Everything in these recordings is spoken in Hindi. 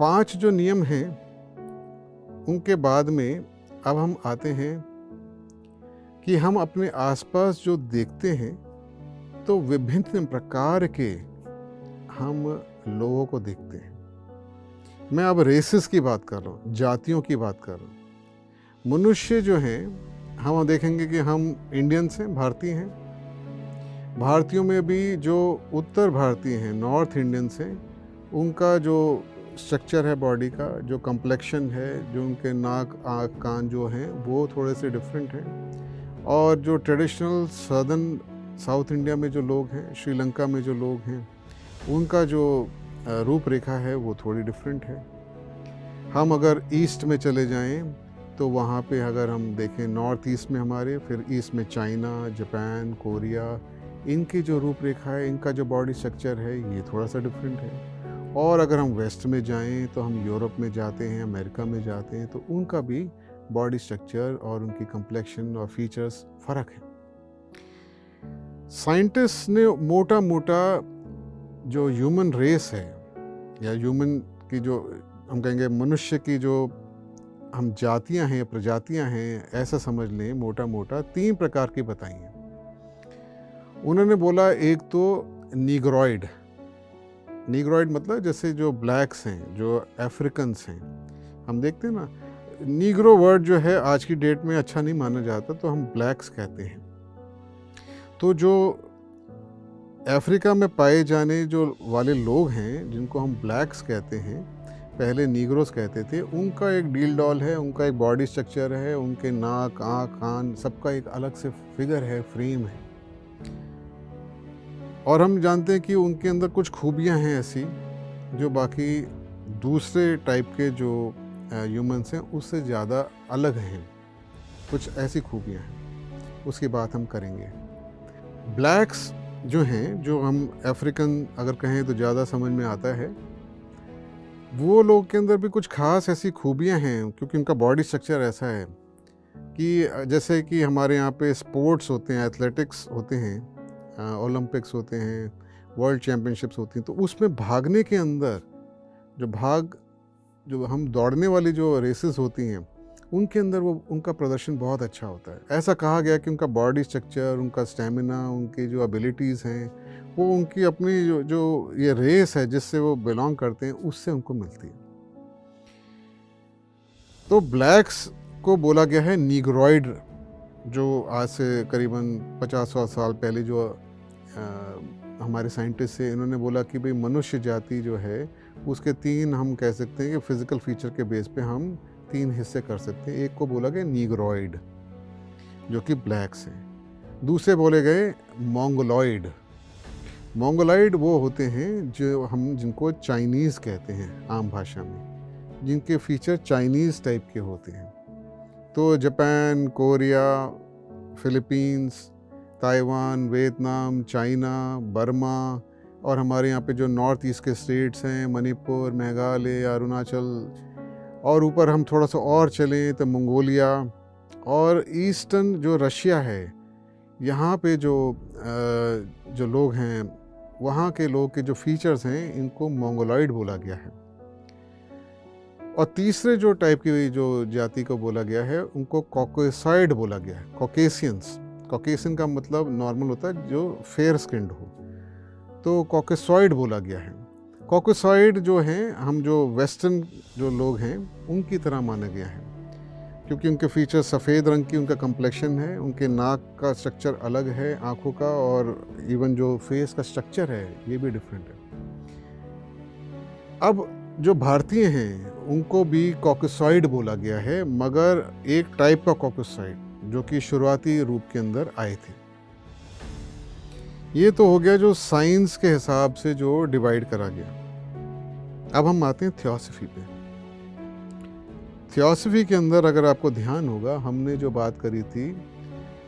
5 जो नियम हैं उनके बाद में अब हम आते हैं कि हम अपने आसपास जो देखते हैं तो विभिन्न प्रकार के हम लोगों को देखते हैं। मैं अब रेसेस की बात कर रहा हूँ, जातियों की बात कर रहा हूँ। मनुष्य जो हैं, हम देखेंगे कि हम इंडियंस हैं, भारतीय हैं। भारतीयों में भी जो उत्तर भारतीय हैं, नॉर्थ इंडियंस हैं, उनका जो स्ट्रक्चर है बॉडी का, जो कम्प्लेक्शन है, जो उनके नाक आँख कान जो हैं वो थोड़े से डिफरेंट हैं। और जो ट्रेडिशनल सदर्न साउथ इंडिया में जो लोग हैं, श्रीलंका में जो लोग हैं, उनका जो रूपरेखा है वो थोड़ी डिफरेंट है। हम अगर ईस्ट में चले जाएं तो वहाँ पे अगर हम देखें नॉर्थ ईस्ट में हमारे, फिर ईस्ट में चाइना, जापान, कोरिया, इनकी जो रूपरेखा है, इनका जो बॉडी स्ट्रक्चर है ये थोड़ा सा डिफरेंट है। और अगर हम वेस्ट में जाएं तो हम यूरोप में जाते हैं, अमेरिका में जाते हैं, तो उनका भी बॉडी स्ट्रक्चर और उनकी कम्प्लेक्शन और फीचर्स फ़र्क है। साइंटिस्ट ने मोटा मोटा जो ह्यूमन रेस है या ह्यूमन की जो हम कहेंगे मनुष्य की जो हम जातियां हैं, प्रजातियां हैं, ऐसा समझ लें मोटा मोटा 3 प्रकार की बताई हैं। उन्होंने बोला एक तो नीग्रॉइड। नीग्रॉइड मतलब जैसे जो ब्लैक्स हैं, जो अफ्रीकन्स हैं, हम देखते हैं ना, नीग्रो वर्ड जो है आज की डेट में अच्छा नहीं माना जाता, तो हम ब्लैक्स कहते हैं। तो जो अफ्रीका में पाए जाने जो वाले लोग हैं, जिनको हम ब्लैक्स कहते हैं, पहले नीग्रोस कहते थे, उनका एक डील डॉल है, उनका एक बॉडी स्ट्रक्चर है, उनके नाक आँख कान सबका एक अलग से फिगर है, फ्रेम है। और हम जानते हैं कि उनके अंदर कुछ खूबियां हैं ऐसी जो बाकी दूसरे टाइप के जो ह्यूमंस हैं उससे ज़्यादा अलग हैं। कुछ ऐसी खूबियां हैं, उसकी बात हम करेंगे। ब्लैक्स जो हैं, जो हम अफ्रीकन अगर कहें तो ज़्यादा समझ में आता है, वो लोग के अंदर भी कुछ खास ऐसी खूबियां हैं, क्योंकि उनका बॉडी स्ट्रक्चर ऐसा है कि जैसे कि हमारे यहाँ पे स्पोर्ट्स होते हैं, एथलेटिक्स होते हैं, ओलंपिक्स होते हैं, वर्ल्ड चैम्पियनशिप्स होती हैं, तो उसमें भागने के अंदर जो हम दौड़ने वाली जो रेसेस होती हैं उनके अंदर वो उनका प्रदर्शन बहुत अच्छा होता है। ऐसा कहा गया कि उनका बॉडी स्ट्रक्चर, उनका स्टैमिना, उनकी जो एबिलिटीज़ हैं, वो उनकी अपनी जो ये रेस है जिससे वो बिलोंग करते हैं उससे उनको मिलती है। तो ब्लैक्स को बोला गया है नीग्रॉइड, जो आज से करीबन 50-100 साल पहले जो हमारे साइंटिस्ट से इन्होंने बोला कि भाई मनुष्य जाति जो है उसके 3 हम कह सकते हैं कि फिज़िकल फीचर के बेस पे हम 3 हिस्से कर सकते हैं। एक को बोला गया नीग्रॉइड जो कि ब्लैक्स हैं। दूसरे बोले गए मोंगोलॉइड। मोंगोलॉइड वो होते हैं जो हम जिनको चाइनीज़ कहते हैं आम भाषा में, जिनके फीचर चाइनीज़ टाइप के होते हैं। तो Japan, Korea, Philippines, Taiwan, Vietnam, China, Burma, और हमारे यहाँ पे जो नॉर्थ ईस्ट के स्टेट्स हैं, मणिपुर, मेघालय, अरुणाचल, और ऊपर हम थोड़ा सा और चलें तो मंगोलिया, और ईस्टर्न जो रशिया है, यहाँ पे जो लोग हैं, वहाँ के लोग के जो फीचर्स हैं, इनको मोंगोलॉइड बोला गया है। और तीसरे जो टाइप की जो जाति को बोला गया है उनको कॉकेसॉइड बोला गया है। कॉकेशियंस, कॉकेशियन का मतलब नॉर्मल होता है जो फेयर स्किन्ड हो, तो कॉकेसॉइड बोला गया है। कॉकेसॉइड जो हैं, हम जो वेस्टर्न जो लोग हैं उनकी तरह माना गया है, क्योंकि उनके फीचर सफ़ेद रंग की उनका कम्प्लेक्शन है, उनके नाक का स्ट्रक्चर अलग है आँखों का, और इवन जो फेस का स्ट्रक्चर है ये भी डिफरेंट है। अब जो भारतीय हैं उनको भी कॉकेसॉइड बोला गया है, मगर एक टाइप का कॉकेसॉइड जो कि शुरुआती रूप के अंदर आए थे। ये तो हो गया जो साइंस के हिसाब से जो डिवाइड करा गया। अब हम आते हैं थियोसॉफी पे। थियोसॉफी के अंदर अगर आपको ध्यान होगा, हमने जो बात करी थी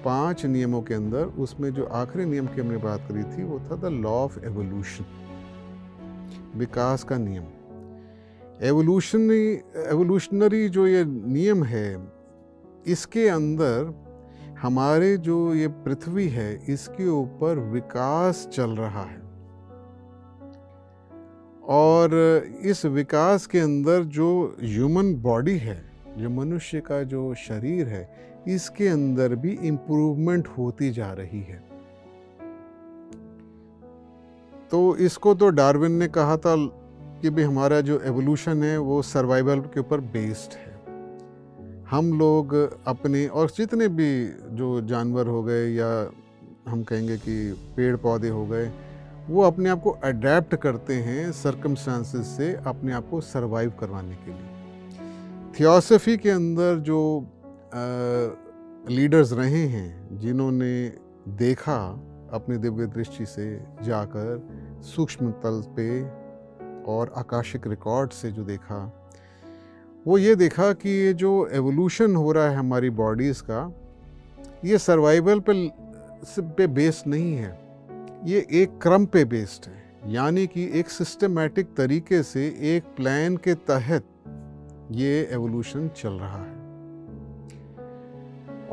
5 नियमों के अंदर, उसमें जो आखिरी नियम की हमने बात करी थी वो था द लॉ ऑफ एवोल्यूशन, विकास का नियम। एवोल्यूशनरी जो ये नियम है, इसके अंदर हमारे जो ये पृथ्वी है इसके ऊपर विकास चल रहा है, और इस विकास के अंदर जो ह्यूमन बॉडी है, जो मनुष्य का जो शरीर है, इसके अंदर भी इम्प्रूवमेंट होती जा रही है। तो इसको तो डार्विन ने कहा था कि भाई हमारा जो एवोल्यूशन है वो सर्वाइवल के ऊपर बेस्ड है। हम लोग अपने और जितने भी जो जानवर हो गए या हम कहेंगे कि पेड़ पौधे हो गए, वो अपने आप को अडेप्ट करते हैं सर्कमस्टांसेस से अपने आप को सरवाइव करवाने के लिए। थियोसफी के अंदर जो लीडर्स रहे हैं, जिन्होंने देखा अपनी दिव्य दृष्टि से जाकर सूक्ष्म तल पे और आकाशिक रिकॉर्ड से जो देखा, वो ये देखा कि ये जो एवोल्यूशन हो रहा है हमारी बॉडीज़ का, ये सर्वाइवल पे बेस्ड नहीं है, ये एक क्रम पे बेस्ड है। यानी कि एक सिस्टमैटिक तरीके से एक प्लान के तहत ये एवोल्यूशन चल रहा है।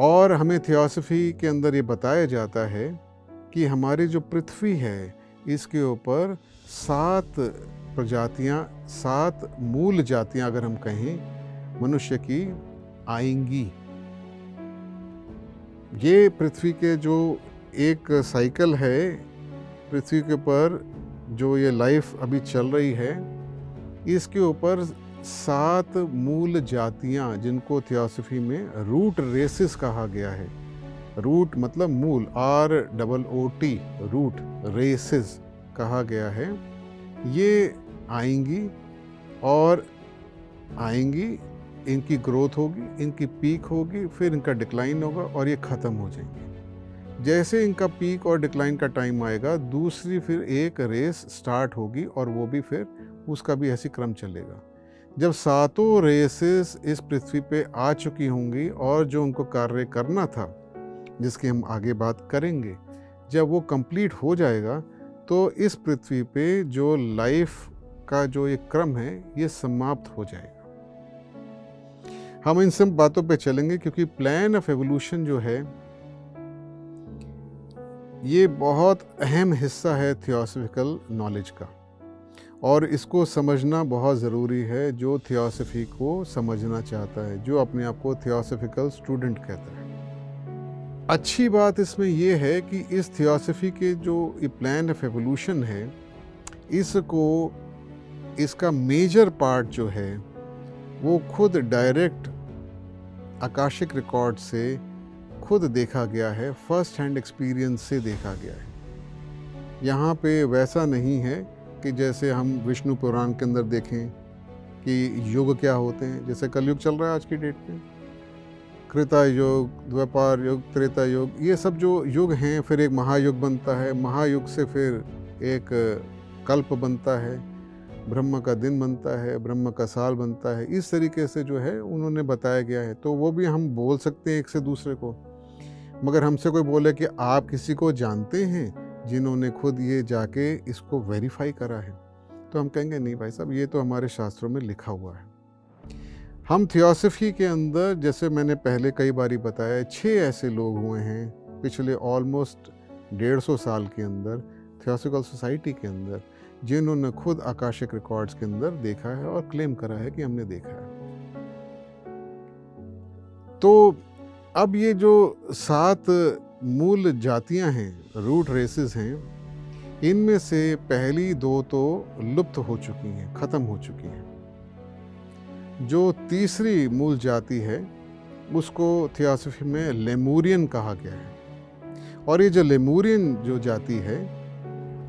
और हमें थियोसफी के अंदर ये बताया जाता है कि हमारी जो पृथ्वी है, इसके ऊपर 7 प्रजातियां, 7 मूल जातियां अगर हम कहें मनुष्य की आएंगी। ये पृथ्वी के जो एक साइकिल है, पृथ्वी के ऊपर जो ये लाइफ अभी चल रही है, इसके ऊपर 7 मूल जातियां, जिनको थियोसफी में रूट रेसेस कहा गया है। रूट मतलब मूल, ROOT, रूट, रेसेस कहा गया है। ये आएंगी और आएंगी, इनकी ग्रोथ होगी, इनकी पीक होगी, फिर इनका डिक्लाइन होगा और ये ख़त्म हो जाएंगे। जैसे इनका पीक और डिक्लाइन का टाइम आएगा, दूसरी फिर एक रेस स्टार्ट होगी और वो भी फिर उसका भी ऐसी क्रम चलेगा। जब 7 रेसेस इस पृथ्वी पे आ चुकी होंगी और जो उनको कार्य करना था, जिसकी हम आगे बात करेंगे, जब वो कंप्लीट हो जाएगा तो इस पृथ्वी पे जो लाइफ का जो एक क्रम है, ये समाप्त हो जाएगा। हम इन सब बातों पे चलेंगे क्योंकि प्लान ऑफ एवोल्यूशन जो है, ये बहुत अहम हिस्सा है थियोसफिकल नॉलेज का, और इसको समझना बहुत ज़रूरी है जो थियोसफी को समझना चाहता है, जो अपने आप को थियोसफिकल स्टूडेंट कहता है। अच्छी बात इसमें यह है कि इस थियोसफी के जो प्लान ऑफ एवोल्यूशन है, इसको, इसका मेजर पार्ट जो है वो खुद डायरेक्ट आकाशिक रिकॉर्ड से खुद देखा गया है, फर्स्ट हैंड एक्सपीरियंस से देखा गया है। यहाँ पे वैसा नहीं है कि जैसे हम विष्णु पुराण के अंदर देखें कि युग क्या होते हैं, जैसे कलयुग चल रहा है आज की डेट में, कृता युग, द्वापर युग, त्रेता युग, ये सब जो युग हैं, फिर एक महायुग बनता है, महायुग से फिर एक कल्प बनता है, ब्रह्म का दिन बनता है, ब्रह्म का साल बनता है। इस तरीके से जो है उन्होंने बताया गया है। तो वो भी हम बोल सकते हैं एक से दूसरे को, मगर हमसे कोई बोले कि आप किसी को जानते हैं जिन्होंने खुद ये जाके इसको वेरीफाई करा है, तो हम कहेंगे नहीं भाई साहब, ये तो हमारे शास्त्रों में लिखा हुआ है। हम थियोसफी के अंदर, जैसे मैंने पहले कई बारी बताया, 6 ऐसे लोग हुए हैं पिछले ऑलमोस्ट 150 साल के अंदर थियोसफिकल सोसाइटी के अंदर, जिन्होंने खुद आकाशिक रिकॉर्ड्स के अंदर देखा है और क्लेम करा है कि हमने देखा है। तो अब ये जो 7 मूल जातियां हैं, रूट रेसेस हैं, इनमें से पहली 2 तो लुप्त हो चुकी हैं, ख़त्म हो चुकी हैं। जो तीसरी मूल जाति है उसको थियोसफी में लेमूरियन कहा गया है, और ये जो लेमूरियन जो जाति है,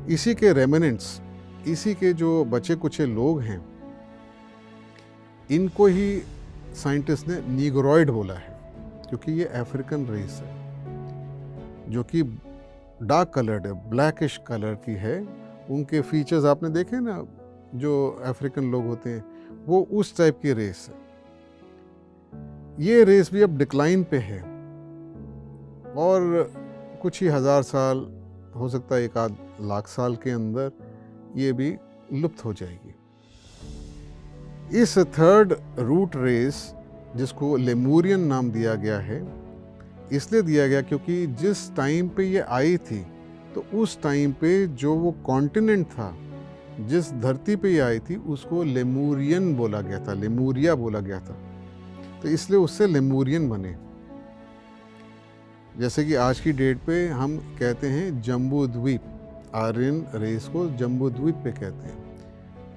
इसी के रेमिनेंट्स, इसी के जो बचे कुचे लोग हैं, इनको ही साइंटिस्ट ने नीग्रॉइड बोला है, क्योंकि ये अफ्रीकन रेस है जो कि डार्क कलर्ड है, ब्लैकिश कलर की है। उनके फीचर्स आपने देखे ना, जो अफ्रीकन लोग होते हैं, वो उस टाइप की रेस है। ये रेस भी अब डिक्लाइन पे है और कुछ ही 1000 साल, हो सकता है 1 लाख साल के अंदर ये भी लुप्त हो जाएगी। इस 3rd रूट रेस, जिसको लेमूरियन नाम दिया गया है, इसलिए दिया गया क्योंकि जिस टाइम पे ये आई थी, तो उस टाइम पे जो वो कॉन्टिनेंट था, जिस धरती पे ये आई थी उसको लेमुरियन बोला गया था, लेमुरिया बोला गया था, तो इसलिए उससे लेमुरियन बने। जैसे कि आज की डेट पे हम कहते हैं जम्बू द्वीप, आर्यन रेस को जम्बू द्वीप पे कहते हैं।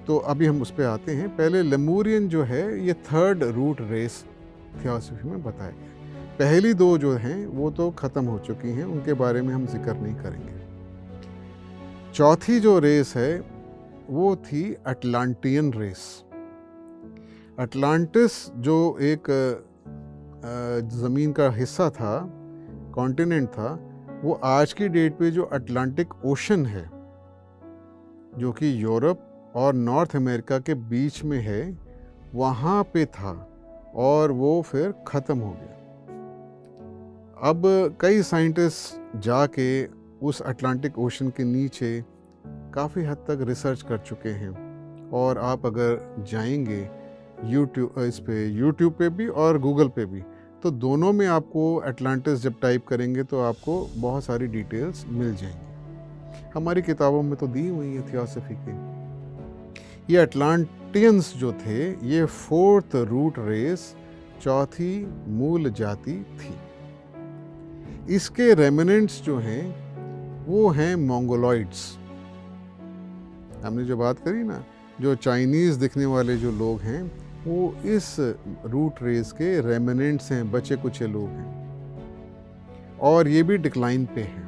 तो अभी हम उस पे आते हैं। पहले लेमुरियन जो है ये थर्ड रूट रेस थियोसॉफी में बताया गया। पहली दो जो हैं वो तो ख़त्म हो चुकी हैं, उनके बारे में हम जिक्र नहीं करेंगे। चौथी जो रेस है वो थी अटलांटियन रेस। अटलांटिस जो एक ज़मीन का हिस्सा था, कॉन्टिनेंट था, वो आज की डेट पे जो अटलांटिक ओशन है, जो कि यूरोप और नॉर्थ अमेरिका के बीच में है, वहाँ पे था और वो फिर ख़त्म हो गया। अब कई साइंटिस्ट जाके उस अटलांटिक ओशन के नीचे काफ़ी हद तक रिसर्च कर चुके हैं, और आप अगर जाएंगे यूट्यूब पे भी और गूगल पे भी, तो दोनों में आपको अटलांटिस जब टाइप करेंगे तो आपको बहुत सारी डिटेल्स मिल जाएंगी। हमारी किताबों में तो दी हुई है थियोसॉफी की। ये अटलांटियंस जो थे ये फोर्थ रूट रेस, चौथी मूल जाति थी। इसके रेमिनेंट्स जो हैं वो हैं मंगोलॉइड्स। हमने जो बात करी ना, जो चाइनीज़ दिखने वाले जो लोग हैं वो इस रूट रेस के रेमिनेंट्स हैं, बचे कुचे लोग हैं, और ये भी डिक्लाइन पे हैं।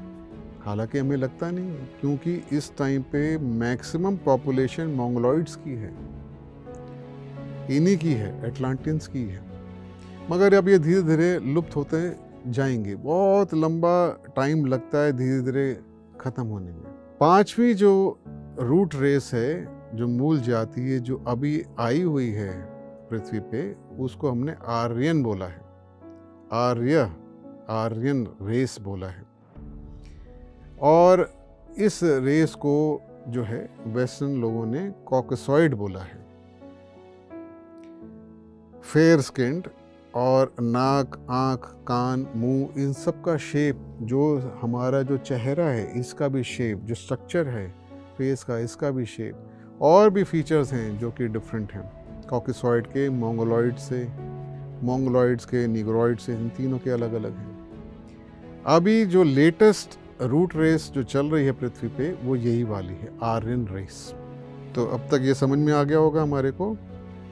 हालांकि हमें लगता नहीं है, क्योंकि इस टाइम पे मैक्सिमम पॉपुलेशन मंगोलॉइड्स की है, इन्हीं की है, अटलांटियंस की है। मगर अब ये धीरे धीरे लुप्त होते जाएंगे, बहुत लंबा टाइम लगता है धीरे धीरे ख़त्म होने में। पांचवी जो रूट रेस है, जो मूल जाति है, जो अभी आई हुई है पृथ्वी पे, उसको हमने आर्यन बोला है, आर्यन रेस बोला है। और इस रेस को जो है वेस्टर्न लोगों ने कॉकसॉइड बोला है। फेयर स्किन्ड, और नाक, आँख, कान, मुंह, इन सब का शेप, जो हमारा जो चेहरा है इसका भी शेप, जो स्ट्रक्चर है फेस का, इसका भी शेप, और भी फीचर्स हैं जो कि डिफरेंट हैं कॉकसॉइड के, मंगोलॉइड्स के, नीग्रोइड से, इन तीनों के अलग अलग हैं। अभी जो लेटेस्ट रूट रेस जो चल रही है पृथ्वी पे वो यही वाली है, आर्यन रेस। तो अब तक ये समझ में आ गया होगा हमारे को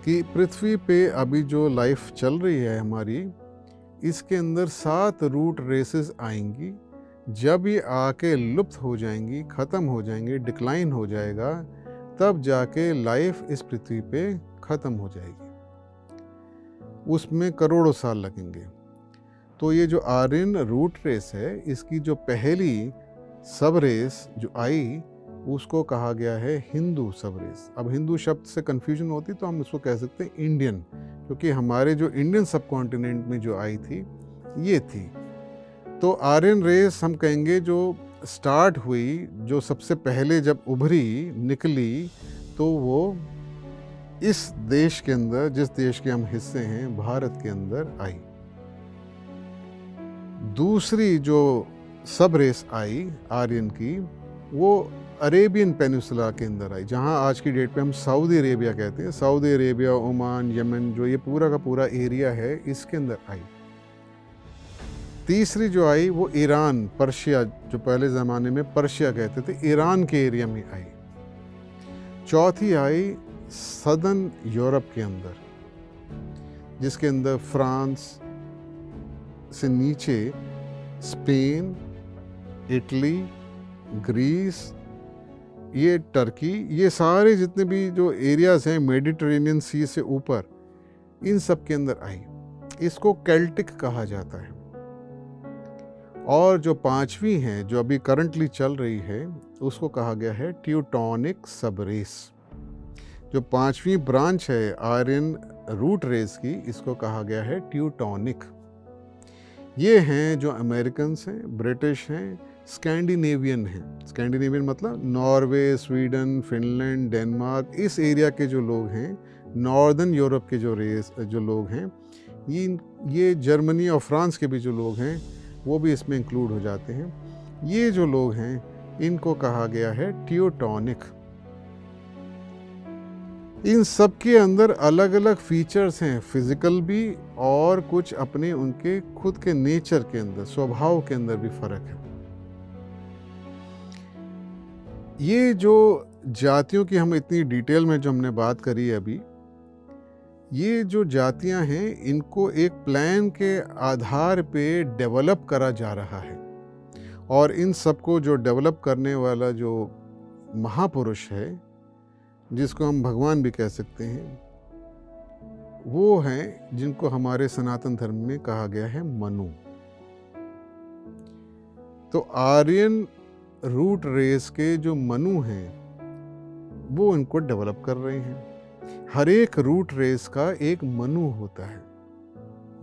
कि पृथ्वी पे अभी जो लाइफ चल रही है हमारी, इसके अंदर 7 रूट रेसेस आएंगी। जब ये आके लुप्त हो जाएंगी, ख़त्म हो जाएंगी, डिक्लाइन हो जाएगा, तब जाके लाइफ इस पृथ्वी पे ख़त्म हो जाएगी। उसमें करोड़ों साल लगेंगे। तो ये जो आर्यन रूट रेस है, इसकी जो पहली सब रेस जो आई उसको कहा गया है हिंदू सब रेस। अब हिंदू शब्द से कन्फ्यूजन होती तो हम उसको कह सकते हैं इंडियन, क्योंकि हमारे जो इंडियन सब कॉन्टिनेंट में जो आई थी ये थी। तो आर्यन रेस हम कहेंगे जो स्टार्ट हुई, जो सबसे पहले जब उभरी, निकली, तो वो इस देश के अंदर, जिस देश के हम हिस्से हैं, भारत के अंदर आई। दूसरी जो सब रेस आई आर्यन की, वो अरेबियन पेनिनसुला के अंदर आई, जहाँ आज की डेट पे हम सऊदी अरेबिया कहते हैं। सऊदी अरेबिया, ओमान, यमन, जो ये पूरा का पूरा एरिया है, इसके अंदर आई। तीसरी जो आई वो ईरान, पर्शिया, जो पहले ज़माने में पर्शिया कहते थे, ईरान के एरिया में आई। चौथी आई सदर्न यूरोप के अंदर, जिसके अंदर फ्रांस से नीचे स्पेन, इटली, ग्रीस, ये टर्की, ये सारे जितने भी जो एरियाज़ हैं मेडिटेरेनियन सी से ऊपर, इन सब के अंदर आई। इसको केल्टिक कहा जाता है। और जो पांचवी है, जो अभी करंटली चल रही है, उसको कहा गया है ट्यूटोनिक सब रेस। जो पांचवी ब्रांच है आर्यन रूट रेस की, इसको कहा गया है ट्यूटोनिक। ये हैं जो अमेरिकन्स हैं, ब्रिटिश हैं, स्कैंडिनेवियन हैं। स्कैंडिनेवियन मतलब नॉर्वे, स्वीडन, फिनलैंड, डेनमार्क, इस एरिया के जो लोग हैं, नॉर्दर्न यूरोप के जो लोग हैं, ये जर्मनी और फ्रांस के भी जो लोग हैं वो भी इसमें इंक्लूड हो जाते हैं। ये जो लोग हैं इनको कहा गया है ट्यूटोनिक। इन सब के अंदर अलग अलग फीचर्स हैं, फिजिकल भी और कुछ अपने उनके खुद के नेचर के अंदर, स्वभाव के अंदर भी फर्क है। ये जो जातियों की हम इतनी डिटेल में जो हमने बात करी अभी, ये जो जातियां हैं इनको एक प्लान के आधार पे डेवलप करा जा रहा है, और इन सबको जो डेवलप करने वाला जो महापुरुष है, जिसको हम भगवान भी कह सकते हैं, वो हैं जिनको हमारे सनातन धर्म में कहा गया है मनु। तो आर्यन रूट रेस के जो मनु हैं वो इनको डेवलप कर रहे हैं। हर एक रूट रेस का एक मनु होता है।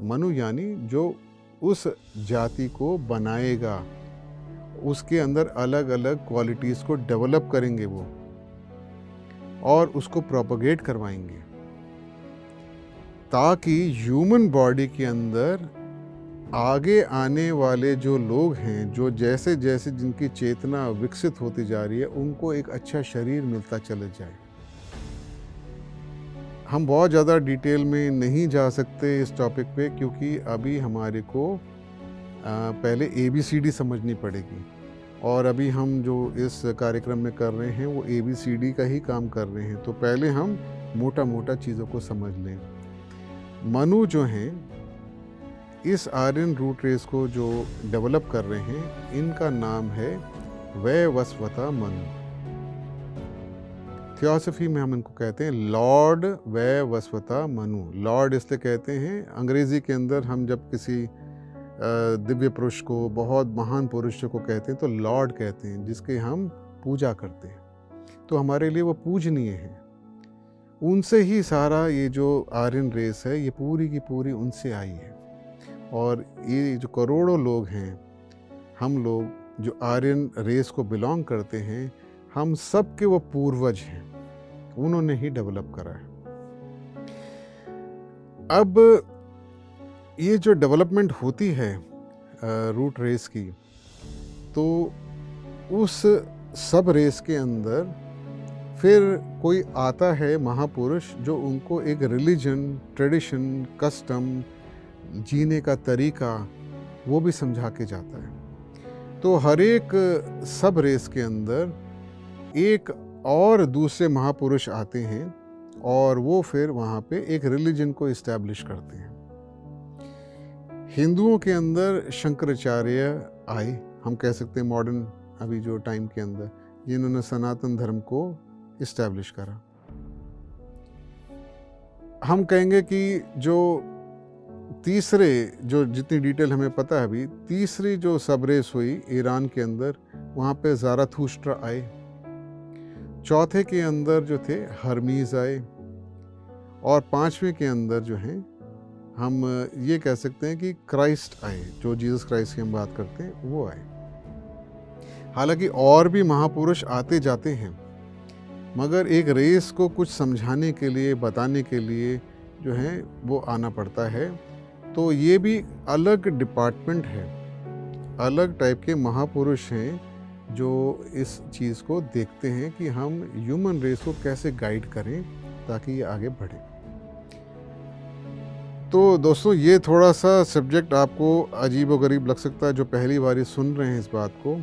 मनु यानी जो उस जाति को बनाएगा, उसके अंदर अलग अलग क्वालिटीज़ को डेवलप करेंगे वो, और उसको प्रोपगेट करवाएंगे, ताकि ह्यूमन बॉडी के अंदर आगे आने वाले जो लोग हैं, जो जैसे जैसे जिनकी चेतना विकसित होती जा रही है, उनको एक अच्छा शरीर मिलता चले जाए। हम बहुत ज़्यादा डिटेल में नहीं जा सकते इस टॉपिक पे, क्योंकि अभी हमारे को पहले ABCD समझनी पड़ेगी, और अभी हम जो इस कार्यक्रम में कर रहे हैं वो ABCD का ही काम कर रहे हैं। तो पहले हम मोटा मोटा चीज़ों को समझ लें। मनु जो हैं, इस आर्यन रूट रेस को जो डेवलप कर रहे हैं, इनका नाम है वैवस्वता मनु। थियोसॉफी में हम इनको कहते हैं लॉर्ड वैवस्वता मनु। लॉर्ड इसलिए कहते हैं, अंग्रेज़ी के अंदर हम जब किसी दिव्य पुरुष को, बहुत महान पुरुष को कहते हैं तो लॉर्ड कहते हैं, जिसके हम पूजा करते हैं, तो हमारे लिए वो पूजनीय है। उनसे ही सारा ये जो आर्यन रेस है, ये पूरी की पूरी उनसे आई है। और ये जो करोड़ों लोग हैं, हम लोग जो आर्यन रेस को बिलोंग करते हैं, हम सब के वो पूर्वज हैं, उन्होंने ही डेवलप करा है। अब ये जो डेवलपमेंट होती है रूट रेस की, तो उस सब रेस के अंदर फिर कोई आता है महापुरुष, जो उनको एक रिलीजन, ट्रेडिशन, कस्टम, जीने का तरीका वो भी समझा के जाता है। तो हर एक सब रेस के अंदर एक और दूसरे महापुरुष आते हैं, और वो फिर वहाँ पे एक रिलीजन को इस्टेब्लिश करते हैं। हिंदुओं के अंदर शंकराचार्य आए, हम कह सकते हैं मॉडर्न अभी जो टाइम के अंदर, जिन्होंने सनातन धर्म को इस्टेब्लिश करा। हम कहेंगे कि जो तीसरे, जो जितनी डिटेल हमें पता है अभी, तीसरी जो सब रेस हुई ईरान के अंदर, वहाँ पे ज़ाराथुस्ट्रा आए। चौथे के अंदर जो थे हर्मीज़ आए, और पांचवें के अंदर जो हैं हम ये कह सकते हैं कि क्राइस्ट आए, जो जीसस क्राइस्ट की हम बात करते हैं वो आए। हालांकि और भी महापुरुष आते जाते हैं, मगर एक रेस को कुछ समझाने के लिए, बताने के लिए जो है वो आना पड़ता है। तो ये भी अलग डिपार्टमेंट है, अलग टाइप के महापुरुष हैं जो इस चीज़ को देखते हैं कि हम ह्यूमन रेस को कैसे गाइड करें ताकि ये आगे बढ़े। तो दोस्तों, ये थोड़ा सा सब्जेक्ट आपको अजीब व गरीब लग सकता है जो पहली बार सुन रहे हैं इस बात को,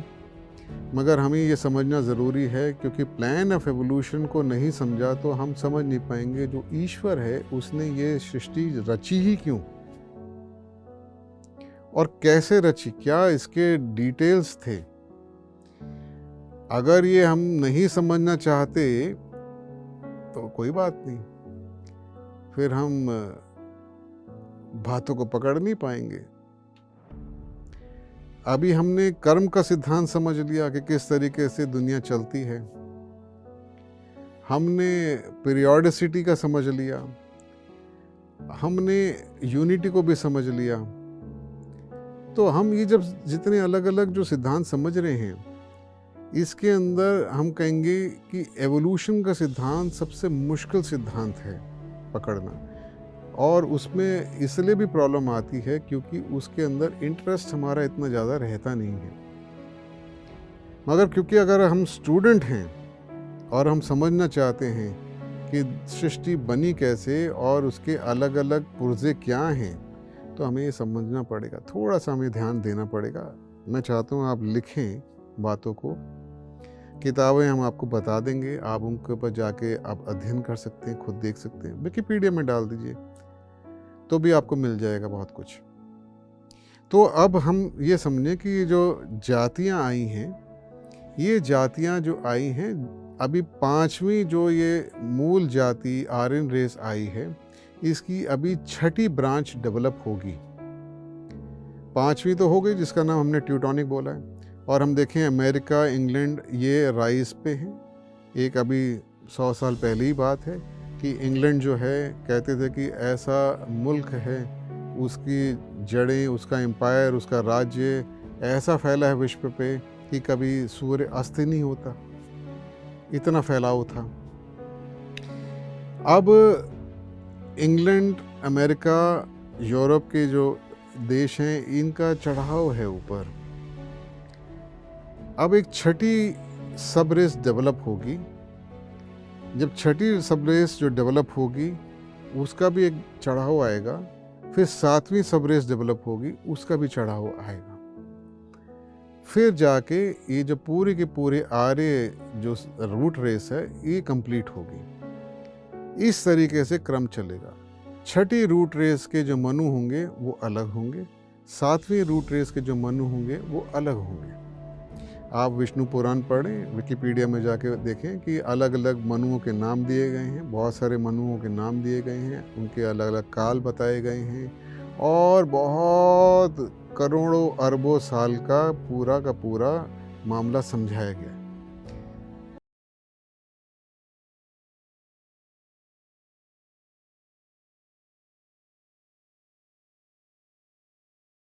मगर हमें ये समझना ज़रूरी है, क्योंकि प्लान ऑफ एवोल्यूशन को नहीं समझा तो हम समझ नहीं पाएंगे जो ईश्वर है उसने ये सृष्टि रची ही क्यों और कैसे रची, क्या इसके डिटेल्स थे। अगर ये हम नहीं समझना चाहते तो कोई बात नहीं, फिर हम बातों को पकड़ नहीं पाएंगे। अभी हमने कर्म का सिद्धांत समझ लिया कि किस तरीके से दुनिया चलती है, हमने पीरियोडिसिटी का समझ लिया, हमने यूनिटी को भी समझ लिया। तो हम ये जब जितने अलग अलग जो सिद्धांत समझ रहे हैं, इसके अंदर हम कहेंगे कि एवोल्यूशन का सिद्धांत सबसे मुश्किल सिद्धांत है पकड़ना, और उसमें इसलिए भी प्रॉब्लम आती है क्योंकि उसके अंदर इंटरेस्ट हमारा इतना ज़्यादा रहता नहीं है। मगर क्योंकि अगर हम स्टूडेंट हैं और हम समझना चाहते हैं कि सृष्टि बनी कैसे और उसके अलग अलग पुर्जे क्या हैं, तो हमें ये समझना पड़ेगा, थोड़ा सा हमें ध्यान देना पड़ेगा। मैं चाहता हूँ आप लिखें बातों को, किताबें हम आपको बता देंगे, आप उनके ऊपर जाके आप अध्ययन कर सकते हैं, खुद देख सकते हैं, विकिपीडिया में डाल दीजिए तो भी आपको मिल जाएगा बहुत कुछ। तो अब हम ये समझें कि ये जो जातियाँ आई हैं, ये जातियाँ जो आई हैं, अभी 5वीं जो ये मूल जाति आर्यन रेस आई है, इसकी अभी 6ठी ब्रांच डेवलप होगी। 5वीं तो हो गई जिसका नाम हमने ट्यूटोनिक बोला है, और हम देखें अमेरिका, इंग्लैंड ये राइज पे हैं। एक अभी 100 साल पहले ही बात है कि इंग्लैंड जो है, कहते थे कि ऐसा मुल्क है, उसकी जड़ें, उसका एम्पायर, उसका राज्य ऐसा फैला है विश्व पे कि कभी सूर्य अस्त ही नहीं होता, इतना फैलाव था। अब इंग्लैंड, अमेरिका, यूरोप के जो देश हैं, इनका चढ़ाव है ऊपर। अब एक 6ठी सब रेस डेवलप होगी। जब 6ठी सब रेस जो डेवलप होगी, उसका भी एक चढ़ाव आएगा। फिर 7वीं सब रेस डेवलप होगी, उसका भी चढ़ाव आएगा। फिर जाके ये जो पूरे के पूरे आर्य जो रूट रेस है, ये कंप्लीट होगी। इस तरीके से क्रम चलेगा। 6ठी रूट रेस के जो मनु होंगे वो अलग होंगे, 7वीं रूट रेस के जो मनु होंगे वो अलग होंगे। आप विष्णु पुराण पढ़ें, विकिपीडिया में जाके देखें कि अलग अलग मनुओं के नाम दिए गए हैं, बहुत सारे मनुओं के नाम दिए गए हैं, उनके अलग अलग काल बताए गए हैं, और बहुत करोड़ों अरबों साल का पूरा मामला समझाया गया।